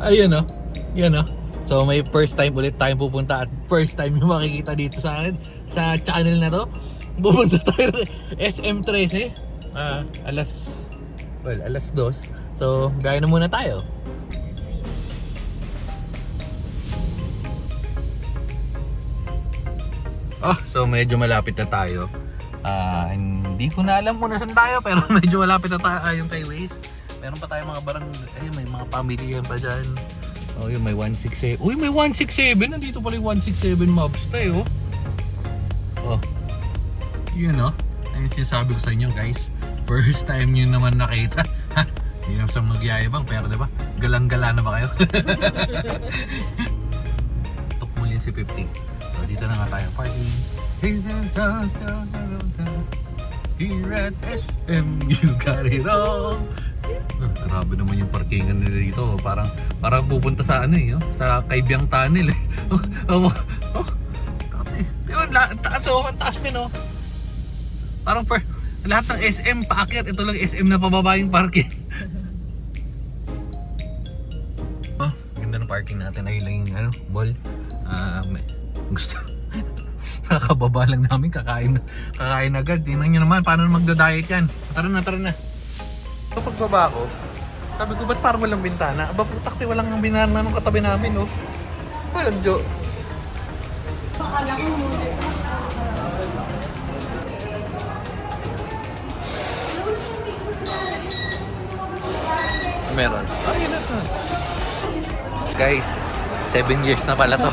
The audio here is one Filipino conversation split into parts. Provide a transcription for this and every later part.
Ayun oh. Yan oh. So may first time ulit tayong pupunta at first time yung makikita dito sa akin sa channel na to. Pupunta tayo ng SM13. Alas 2. So gaya na muna tayo. So medyo malapit na tayo. Hindi ko na alam kung nasan tayo pero medyo malapit na tayo yung kay Waze. Meron pa tayong mga barangay, may mga pamilya pa dyan. Oh, yun, may 167. Uy, may 167. Nandito pala yung 167 mobs tayo. Oh. Yun oh. Ayun sinasabi ko sa inyo guys. First time nyo naman nakita. Hindi naman sa magyayabang pero diba? Galang-gala na ba kayo? Tok mo yun si 50. So dito na nga tayo parking. Here at SM, you got it all. Grabe naman yung parkingan nila dito. Parang pupunta sa ano eh, sa Kaibyang Tunnel eh. Taas oh, ang taas min oh. Parang lahat ng SM paakyat, ito lang SM na pababa yung parking. Ganda ng parking natin. Ayun lang yung mall. Gusto nakababa lang namin, kakain agad. Tingnan nyo naman paano magda-diet yan. Tara na. Kapag baba ko, sabi ko, ba't parang walang bintana? Aba putakti, walang binana nung katabi namin, oh. Walang jo. Meron. Ayun na to. Guys, 7 years na pala to.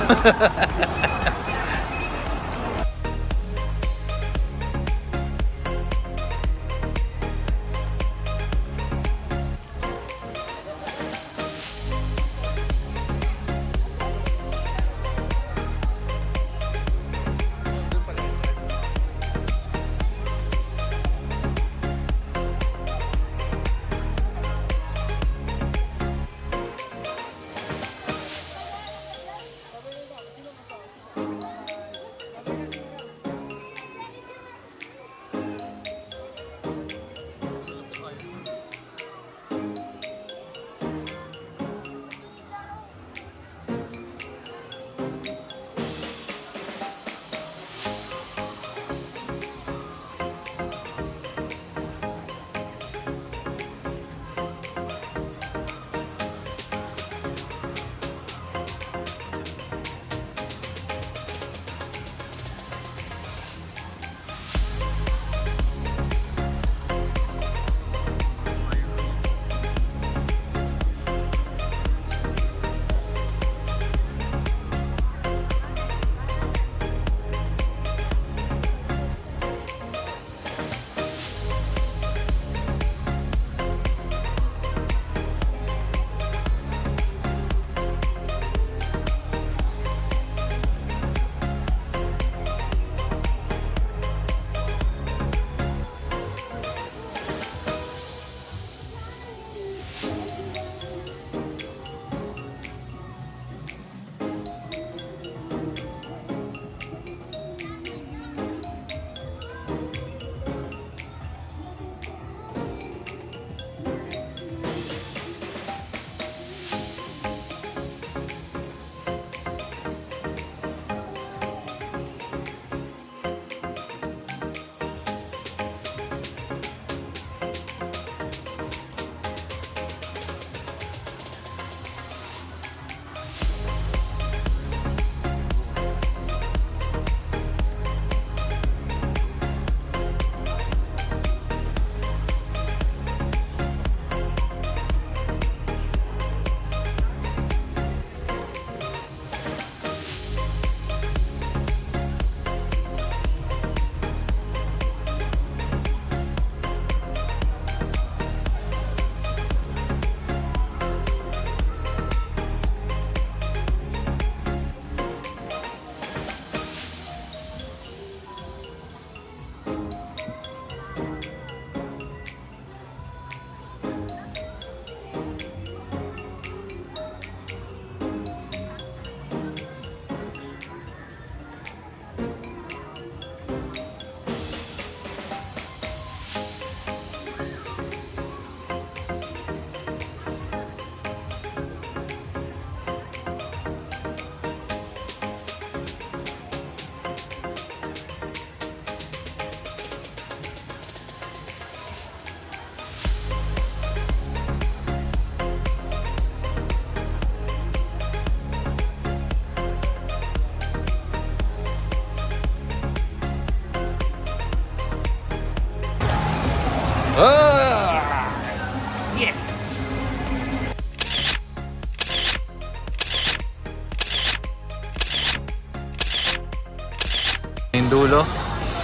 dulo.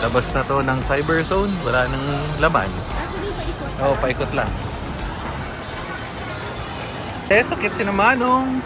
Labas na to ng cyber zone. Wala nang laman. Hindi pa ikot. Oo, paikot lang. Sakit si na Manong.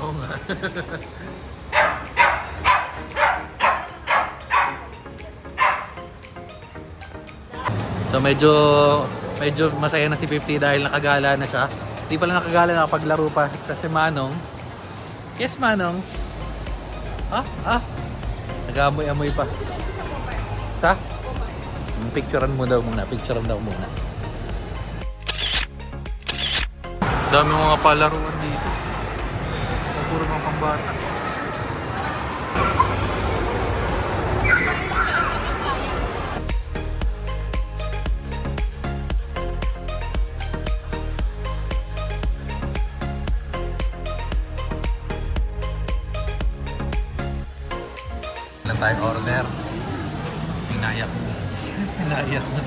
Oo nga. So medyo masaya na si 50 dahil nakagala na siya. Di pala nakagala, nakapaglaro pa. Kasi Manong. Yes, Manong. Nag-amoy-amoy pa. Sa? Picturean mo daw muna. Picturean daw muna. Dami mga palaruan dito. Puro mga pambata. Ilan tayong order? Inayak. Inayak na.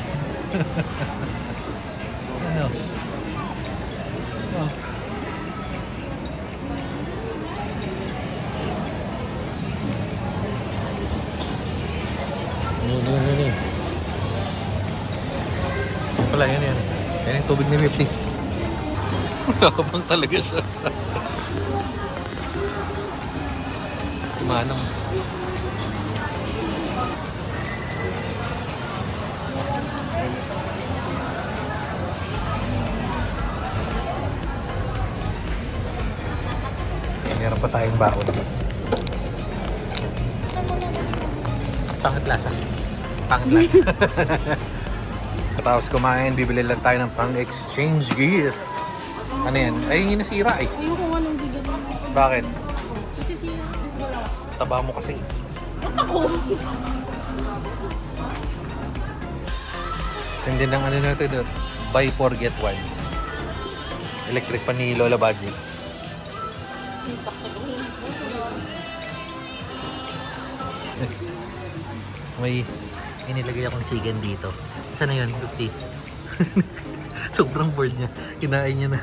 Ano? Oh. Ano. Wala, yan. Yan yung tubig ni 50. Habang talaga siya. Manong. Meron pa tayong bakod. Pangit lasa. Tapos kumain, bibili lang tayo ng pang-exchange gift. Ano yan? Ay, yung nasira eh. Ayoko nga nang bigyan mo. Bakit? Sisira. Taba mo kasi. Ba't ako? Hindi ng ano na ito, buy four get one. Electric pa ni Lola Baji. May inilagay akong chicken dito. Saan na yun? 50. Sobrang bored niya. Kinain niya na.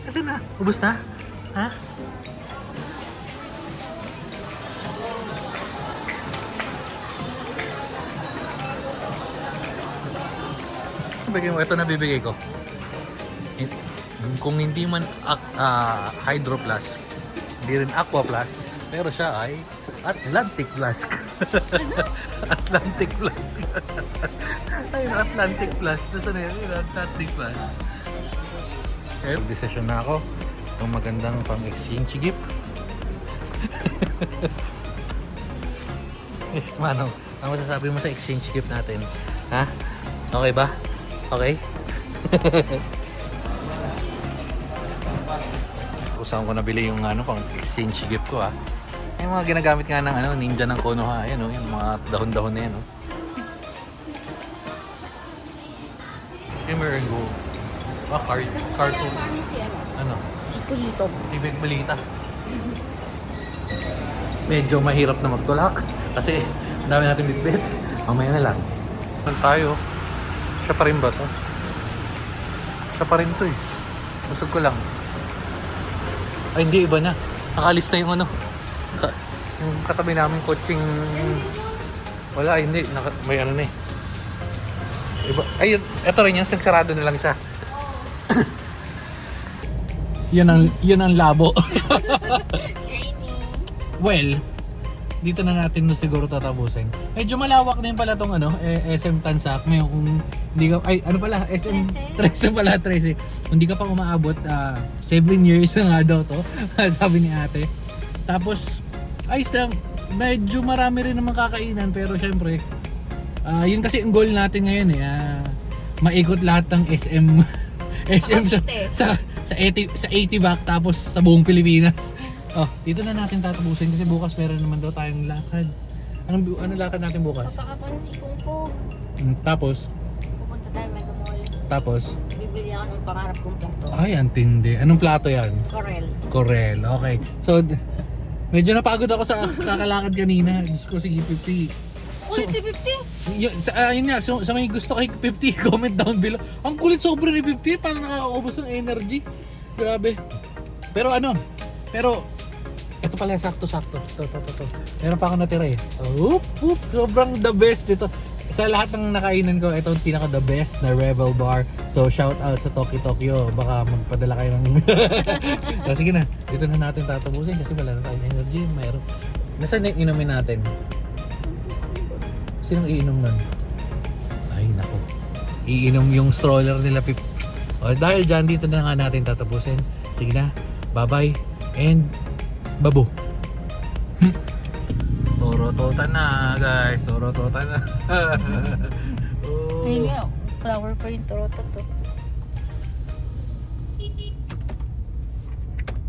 Kasi na? Ubus na? Ha? Bigyan mo. Ito na bibigay ko. Kung hindi man Hydro Flask, hindi rin Aqua Plus, pero siya ay Atlantic Flask. Atlantic Flask. Ay, Atlantic Flask. Nasaan na yun? Atlantic Flask. Okay, decision na ako. Itong magandang pang-exchange gift. Yes, Manong. Ang masasabi mo sa exchange gift natin? Ha? Okay ba? Okay? Saan ko nabili yung pang exchange gift ko yung mga ginagamit nga ng ninja ng Konoha, ayan yung mga dahon-dahon na yan Shimmer and Gold. Cartoon. Ano? Si Kulito. Si Big Balita. Medyo mahirap na magtulak kasi ang dami natin bitbit. Mamaya na lang. Saan tayo? Siya pa rin ba to? Siya pa rin to eh. Busog ko lang. Ay hindi, iba na. Nakalis na yung ano. Yung katabi namin coaching. Wala, hindi. May ano na eh. Iba. Ay, eto rin yung nagsarado na lang isa. Yun ang labo. Well, dito na natin no siguro tatapusin. Medyo malawak na yun pala tong ano, SM Tansak. Ngayon kung hindi ka, ay ano pala, SM 13 pala, 13. Kung hindi ka pa umaabot, 7 years na nga daw to, sabi ni ate. Tapos, ayos lang, medyo marami rin naman kakainan, pero syempre, yun kasi ang goal natin ngayon eh, maikot lahat ng SM, SM sa 80 back tapos sa buong Pilipinas. Oh, dito na natin tatapusin kasi bukas meron naman daw tayong lakad. Ano lakad natin bukas? Papakapon si Kung Fu. Tapos, Pupunta tayo Mega Mall. tapos, Bibili ako ng pangarap kong plato. ay, antindi. Anong plato yan? Corel. Corel, okay. So, medyo napagod ako sa kakalakad kanina. Diyos ko, sige, 50. Ulit 50? Yun nga, so, sa may gusto kay 50, comment down below. Ang kulit sobra ni 50, parang nakakaubos ng energy. Grabe. Pero ito pala, sakto-sakto. To. Meron pa ako natira eh. Sobrang the best dito. Sa lahat ng nakainan ko, ito ang pinaka the best na Rebel Bar. So shout out sa Toki Tokyo. Baka magpadala kayo ng... So, sige na, dito na natin tatapusin kasi wala na tayong energy. Mayroon. Nasaan yung inumin natin? Sinong iinom nun? Ay nako. Iinom yung stroller nila Pip. O dahil dyan, dito na nga natin tatapusin. Sige na, bye bye and babo. Toro-tota na guys, toro-tota na. Ay nga, flower pa yung torota to.